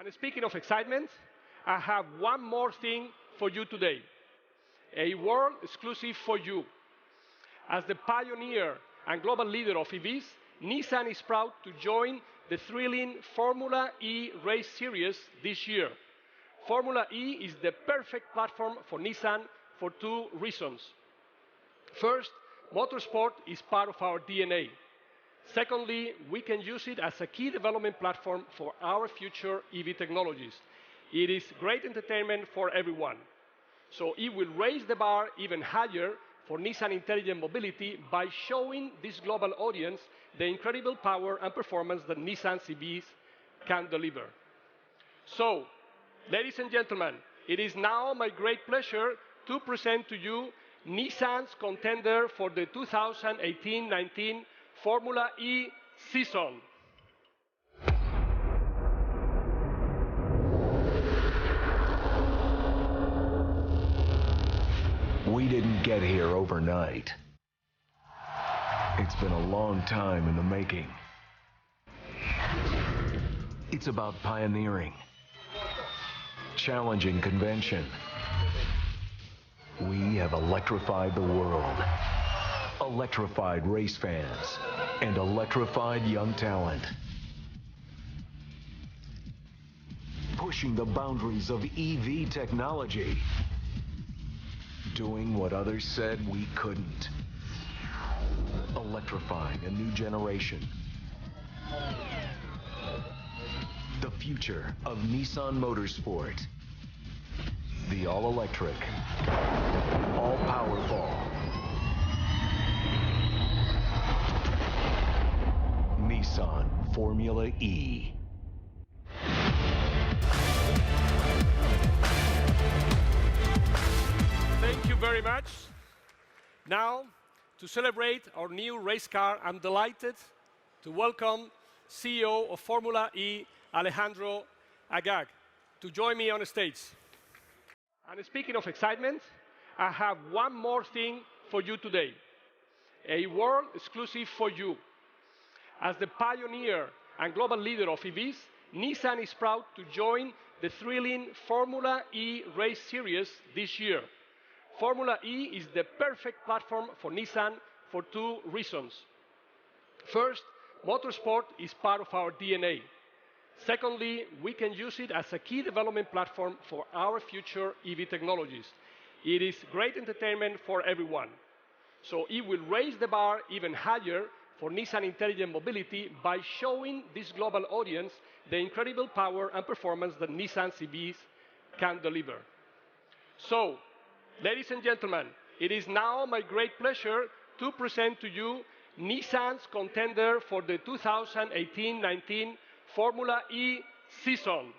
And speaking of excitement, I have one more thing for you today, a world exclusive for you. As the pioneer and global leader of EVs, Nissan is proud to join the thrilling Formula E race series this year. Formula E is the perfect platform for Nissan for two reasons. First, motorsport is part of our DNA. Secondly, we can use it as a key development platform for our future EV technologies. It is great entertainment for everyone. So it will raise the bar even higher for Nissan Intelligent Mobility by showing this global audience the incredible power and performance that Nissan EVs can deliver. So, ladies and gentlemen, it is now my great pleasure to present to you Nissan's contender for the 2018-19 Formula E season. We didn't get here overnight. It's been a long time in the making. It's about pioneering, challenging convention. We have electrified the world, electrified race fans, and electrified young talent. Pushing the boundaries of EV technology. Doing what others said we couldn't. Electrifying a new generation. The future of Nissan Motorsport. The all-electric, all-powerful Nissan Formula E. Thank you very much. Now, to celebrate our new race car, I'm delighted to welcome CEO of Formula E, Alejandro Agag, to join me on the stage. And speaking of excitement, I have one more thing for you today, a world exclusive for you. As the pioneer and global leader of EVs, Nissan is proud to join the thrilling Formula E race series this year. Formula E is the perfect platform for Nissan for two reasons. First, motorsport is part of our DNA. Secondly, we can use it as a key development platform for our future EV technologies. It is great entertainment for everyone. So it will raise the bar even higher for Nissan Intelligent Mobility by showing this global audience the incredible power and performance that Nissan EVs can deliver. So, ladies and gentlemen, it is now my great pleasure to present to you Nissan's contender for the 2018-19 Formula E season.